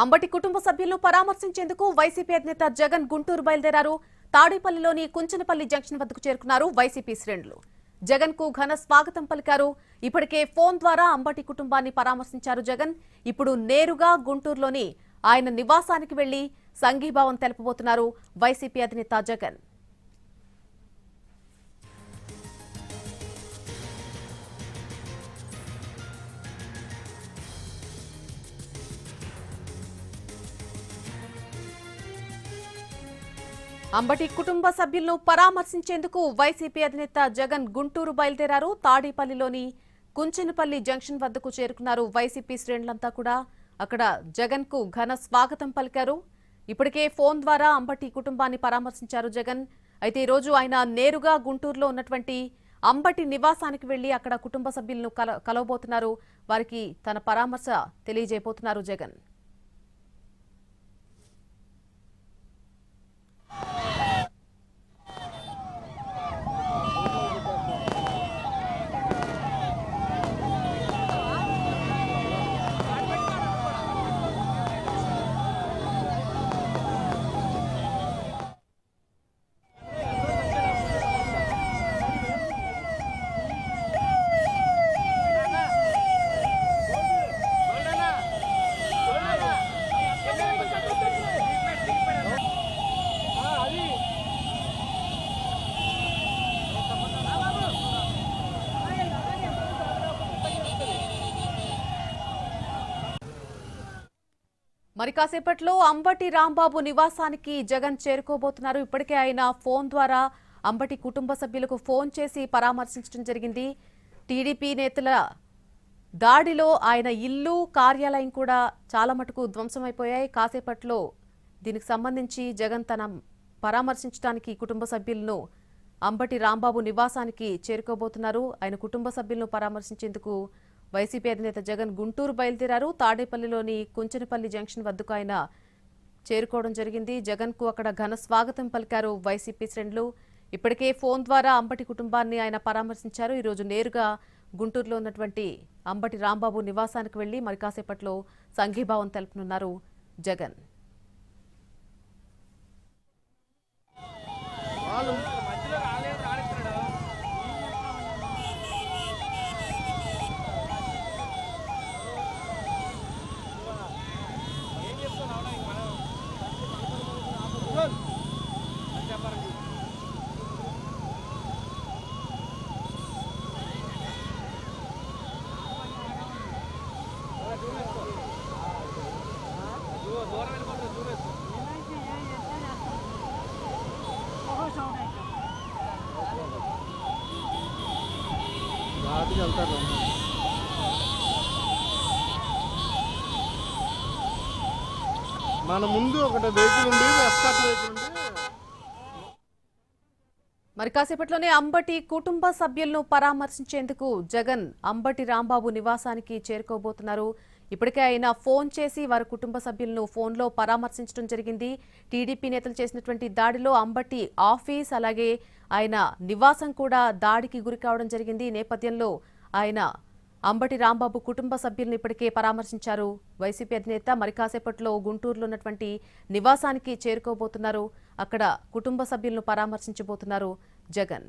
అంబటి కుటుంబ సభ్యులను పరామర్శించేందుకు వైసీపీ అధినేత జగన్ గుంటూరు బయలుదేరారు. తాడేపల్లిలోని కుంచనపల్లి జంక్షన్ వద్దకు చేరుకున్నారు వైసీపీ శ్రేణులు. జగన్ కు ఘన స్వాగతం పలికారు. ఇప్పటికే ఫోన్ ద్వారా అంబటి కుటుంబాన్ని పరామర్శించారు జగన్. ఇప్పుడు నేరుగా గుంటూరులోని ఆయన నివాసానికి వెళ్లి సంఘీభావం తెలుపబోతున్నారు వైసీపీ అధినేత జగన్. అంబటి కుటుంబ సభ్యులను పరామర్శించేందుకు వైసీపీ అధినేత జగన్ గుంటూరు బయలుదేరారు. తాడేపల్లిలోని కుంచెనపల్లి జంక్షన్ వద్దకు చేరుకున్నారు వైసీపీ శ్రేణులంతా కూడా. అక్కడ జగన్ కు ఘన స్వాగతం పలికారు. ఇప్పటికే ఫోన్ ద్వారా అంబటి కుటుంబాన్ని పరామర్శించారు జగన్. అయితే ఈ రోజు ఆయన నేరుగా గుంటూరులో ఉన్నటువంటి అంబటి నివాసానికి వెళ్లి అక్కడ కుటుంబ సభ్యులను కలవబోతున్నారు. వారికి తన పరామర్శ తెలియజేయబోతున్నారు జగన్. మరి కాసేపట్లో అంబటి రాంబాబు నివాసానికి జగన్ చేరుకోబోతున్నారు. ఇప్పటికే ఆయన ఫోన్ ద్వారా అంబటి కుటుంబ సభ్యులకు ఫోన్ చేసి పరామర్శించడం జరిగింది. టీడీపీ నేతల దాడిలో ఆయన ఇల్లు, కార్యాలయం కూడా చాలా మటుకు ధ్వంసమైపోయాయి. కాసేపట్లో దీనికి సంబంధించి జగన్ తన పరామర్శించడానికి కుటుంబ సభ్యులను అంబటి రాంబాబు నివాసానికి చేరుకోబోతున్నారు. ఆయన కుటుంబ సభ్యులను పరామర్శించేందుకు వైసీపీ అధినేత జగన్ గుంటూరు బయలుదేరారు. తాడేపల్లిలోని కుంచెనపల్లి జంక్షన్ వద్దకు ఆయన చేరుకోవడం జరిగింది. జగన్ కు అక్కడ ఘన స్వాగతం పలికారు వైసీపీ శ్రేణులు. ఇప్పటికే ఫోన్ ద్వారా అంబటి కుటుంబాన్ని ఆయన పరామర్శించారు. ఈరోజు నేరుగా గుంటూరులో ఉన్నటువంటి అంబటి రాంబాబు నివాసానికి వెళ్లి మరి కాసేపట్లో సంఘీభావం తెలుపనున్నారు జగన్. మన ముందు ఒకటి వెహికల్ ఉంది, ఎస్కార్ట్ వెహికల్ ఉంది. మరి కాసేపట్లోనే అంబటి కుటుంబ సభ్యులను పరామర్శించేందుకు జగన్ అంబటి రాంబాబు నివాసానికి చేరుకోబోతున్నారు. ఇప్పటికే ఆయన ఫోన్ చేసి వారి కుటుంబ సభ్యులను ఫోన్లో పరామర్శించడం జరిగింది. టీడీపీ నేతలు చేసినటువంటి దాడిలో అంబటి ఆఫీస్ అలాగే ఆయన నివాసం కూడా దాడికి గురి కావడం జరిగింది. ఈ నేపథ్యంలో ఆయన అంబటి రాంబాబు కుటుంబ సభ్యులను ఇప్పటికే పరామర్శించారు వైసీపీ అధినేత. మరి కాసేపట్లో గుంటూరులో ఉన్నటువంటి నివాసానికి చేరుకోబోతున్నారు. అక్కడ కుటుంబ సభ్యులను పరామర్శించబోతున్నారు జగన్.